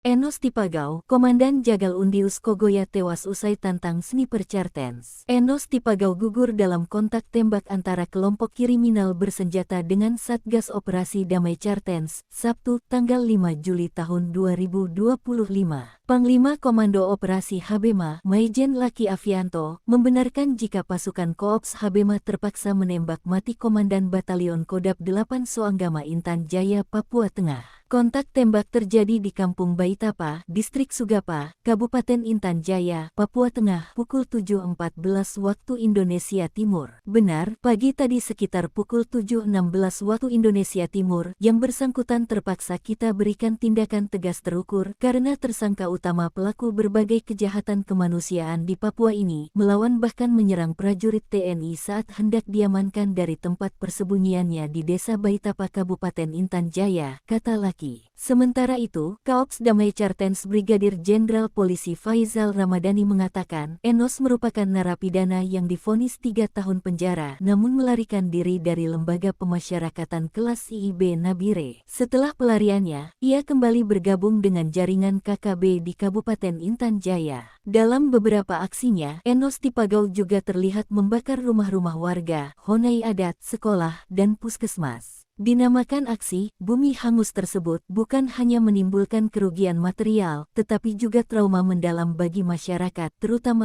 Enos Tipagau, Komandan Jagal Undius Kogoya tewas usai tantang sniper Cartens. Enos Tipagau gugur dalam kontak tembak antara kelompok kriminal bersenjata dengan Satgas Operasi Damai Cartens, Sabtu, tanggal 5 Juli tahun 2025. Panglima Komando Operasi Habema, Maijen Laki Avianto, membenarkan jika pasukan Koops Habema terpaksa menembak mati Komandan Batalion Kodap 8 Soanggama Intan Jaya, Papua Tengah. Kontak tembak terjadi di Kampung Baitapa, Distrik Sugapa, Kabupaten Intan Jaya, Papua Tengah, pukul 7.14 waktu Indonesia Timur. Benar, pagi tadi sekitar pukul 7.16 waktu Indonesia Timur, yang bersangkutan terpaksa kita berikan tindakan tegas terukur karena tersangka utama pelaku berbagai kejahatan kemanusiaan di Papua ini melawan bahkan menyerang prajurit TNI saat hendak diamankan dari tempat persembunyiannya di Desa Baitapa, Kabupaten Intan Jaya, kata Laki. Sementara itu, Kaops Damai Cartens Brigadir Jenderal Polisi Faizal Ramadhani mengatakan, Enos merupakan narapidana yang divonis 3 tahun penjara namun melarikan diri dari Lembaga Pemasyarakatan Kelas IIB Nabire. Setelah pelariannya, ia kembali bergabung dengan jaringan KKB di Kabupaten Intan Jaya. Dalam beberapa aksinya, Enos Tipagau juga terlihat membakar rumah-rumah warga, honai adat, sekolah, dan puskesmas. Dinamakan aksi Bumi Hangus tersebut bukan hanya menimbulkan kerugian material, tetapi juga trauma mendalam bagi masyarakat, terutama